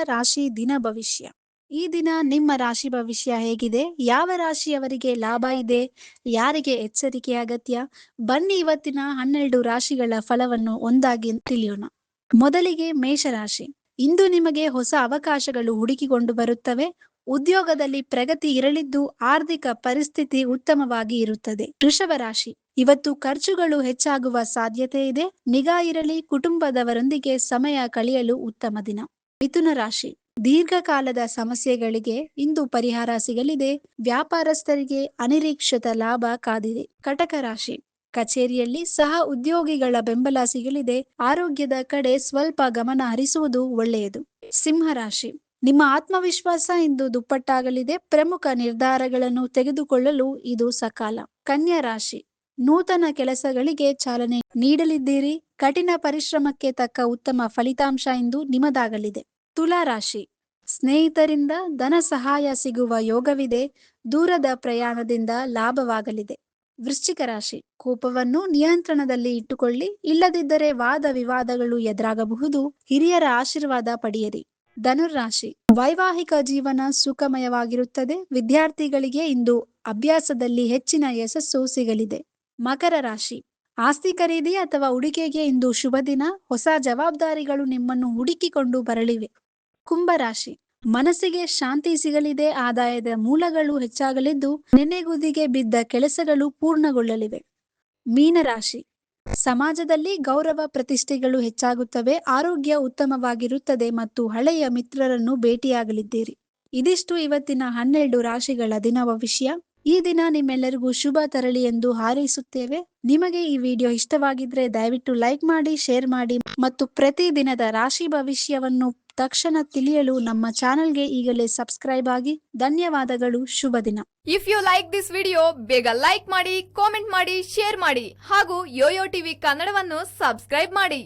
ರಾಶಿ ದಿನ ಭವಿಷ್ಯ. ಈ ದಿನ ನಿಮ್ಮ ರಾಶಿ ಭವಿಷ್ಯ ಹೇಗಿದೆ? ಯಾವ ರಾಶಿಯವರಿಗೆ ಲಾಭ ಇದೆ? ಯಾರಿಗೆ ಎಚ್ಚರಿಕೆ ಅಗತ್ಯ? ಬನ್ನಿ ಇವತ್ತಿನ 12 ರಾಶಿಗಳ ಫಲವನ್ನು ಒಂದಾಗಿ ತಿಳಿಯೋಣ. ಮೊದಲಿಗೆ ಮೇಷರಾಶಿ. ಇಂದು ನಿಮಗೆ ಹೊಸ ಅವಕಾಶಗಳು ಹುಡುಕಿಕೊಂಡು ಬರುತ್ತವೆ. ಉದ್ಯೋಗದಲ್ಲಿ ಪ್ರಗತಿ ಇರಲಿದ್ದು ಆರ್ಥಿಕ ಪರಿಸ್ಥಿತಿ ಉತ್ತಮವಾಗಿ ಇರುತ್ತದೆ. ವೃಷಭ ರಾಶಿ. ಇವತ್ತು ಖರ್ಚುಗಳು ಹೆಚ್ಚಾಗುವ ಸಾಧ್ಯತೆ ಇದೆ. ನಿಗಾ ಇರಲಿ. ಕುಟುಂಬದವರೊಂದಿಗೆ ಸಮಯ ಕಳೆಯಲು ಉತ್ತಮ ದಿನ. ಮಿಥುನ ರಾಶಿ. ದೀರ್ಘಕಾಲದ ಸಮಸ್ಯೆಗಳಿಗೆ ಇಂದು ಪರಿಹಾರ ಸಿಗಲಿದೆ. ವ್ಯಾಪಾರಸ್ಥರಿಗೆ ಅನಿರೀಕ್ಷಿತ ಲಾಭ ಕಾದಿದೆ. ಕಟಕ ರಾಶಿ. ಕಚೇರಿಯಲ್ಲಿ ಸಹ ಉದ್ಯೋಗಿಗಳ ಬೆಂಬಲ ಸಿಗಲಿದೆ. ಆರೋಗ್ಯದ ಕಡೆ ಸ್ವಲ್ಪ ಗಮನ ಹರಿಸುವುದು ಒಳ್ಳೆಯದು. ಸಿಂಹರಾಶಿ. ನಿಮ್ಮ ಆತ್ಮವಿಶ್ವಾಸ ಇಂದು ದುಪ್ಪಟ್ಟಾಗಲಿದೆ. ಪ್ರಮುಖ ನಿರ್ಧಾರಗಳನ್ನು ತೆಗೆದುಕೊಳ್ಳಲು ಇದು ಸಕಾಲ. ಕನ್ಯಾ ರಾಶಿ. ನೂತನ ಕೆಲಸಗಳಿಗೆ ಚಾಲನೆ ನೀಡಲಿದ್ದೀರಿ. ಕಠಿಣ ಪರಿಶ್ರಮಕ್ಕೆ ತಕ್ಕ ಉತ್ತಮ ಫಲಿತಾಂಶ ಇಂದು ನಿಮ್ಮದಾಗಲಿದೆ. ತುಲಾ ರಾಶಿ. ಸ್ನೇಹಿತರಿಂದ ಧನ ಸಹಾಯ ಸಿಗುವ ಯೋಗವಿದೆ. ದೂರದ ಪ್ರಯಾಣದಿಂದ ಲಾಭವಾಗಲಿದೆ. ವೃಶ್ಚಿಕ ರಾಶಿ. ಕೋಪವನ್ನು ನಿಯಂತ್ರಣದಲ್ಲಿ ಇಟ್ಟುಕೊಳ್ಳಿ. ಇಲ್ಲದಿದ್ದರೆ ವಾದ ವಿವಾದಗಳು ಎದುರಾಗಬಹುದು. ಹಿರಿಯರ ಆಶೀರ್ವಾದ ಪಡೆಯಿರಿ. ಧನುರಾಶಿ. ವೈವಾಹಿಕ ಜೀವನ ಸುಖಮಯವಾಗಿರುತ್ತದೆ. ವಿದ್ಯಾರ್ಥಿಗಳಿಗೆ ಇಂದು ಅಭ್ಯಾಸದಲ್ಲಿ ಹೆಚ್ಚಿನ ಯಶಸ್ಸು ಸಿಗಲಿದೆ. ಮಕರ ರಾಶಿ. ಆಸ್ತಿ ಖರೀದಿ ಅಥವಾ ಹೂಡಿಕೆಗೆ ಇಂದು ಶುಭ ದಿನ. ಹೊಸ ಜವಾಬ್ದಾರಿಗಳು ನಿಮ್ಮನ್ನು ಹುಡುಕಿಕೊಂಡು ಬರಲಿವೆ. ಕುಂಭರಾಶಿ. ಮನಸ್ಸಿಗೆ ಶಾಂತಿ ಸಿಗಲಿದೆ. ಆದಾಯದ ಮೂಲಗಳು ಹೆಚ್ಚಾಗಲಿದ್ದು ನೆನೆಗುದಿಗೆ ಬಿದ್ದ ಕೆಲಸಗಳು ಪೂರ್ಣಗೊಳ್ಳಲಿವೆ. ಮೀನರಾಶಿ. ಸಮಾಜದಲ್ಲಿ ಗೌರವ ಪ್ರತಿಷ್ಠೆಗಳು ಹೆಚ್ಚಾಗುತ್ತವೆ. ಆರೋಗ್ಯ ಉತ್ತಮವಾಗಿರುತ್ತದೆ ಮತ್ತು ಹಳೆಯ ಮಿತ್ರರನ್ನು ಭೇಟಿಯಾಗಲಿದ್ದೀರಿ. ಇದಿಷ್ಟು ಇವತ್ತಿನ 12 ರಾಶಿಗಳ ದಿನ ಭವಿಷ್ಯ. ಈ ದಿನ ನಿಮ್ಮೆಲ್ಲರಿಗೂ ಶುಭ ತರಲಿ ಎಂದು ಹಾರೈಸುತ್ತೇವೆ. ನಿಮಗೆ ಈ ವಿಡಿಯೋ ಇಷ್ಟವಾಗಿದ್ರೆ ದಯವಿಟ್ಟು ಲೈಕ್ ಮಾಡಿ, ಶೇರ್ ಮಾಡಿ ಮತ್ತು ಪ್ರತಿ ದಿನದ ರಾಶಿ ಭವಿಷ್ಯವನ್ನು ತಕ್ಷಣ ತಿಳಿಯಲು ನಮ್ಮ ಚಾನೆಲ್ಗೆ ಈಗಲೇ ಸಬ್ಸ್ಕ್ರೈಬ್ ಆಗಿ. ಧನ್ಯವಾದಗಳು. ಶುಭ ದಿನ. If you like this video ಬೇಗ ಲೈಕ್ ಮಾಡಿ, ಕಾಮೆಂಟ್ ಮಾಡಿ, ಶೇರ್ ಮಾಡಿ ಹಾಗೂ ಯೋಯೋ ಟಿವಿ ಕನ್ನಡವನ್ನು ಸಬ್ಸ್ಕ್ರೈಬ್ ಮಾಡಿ.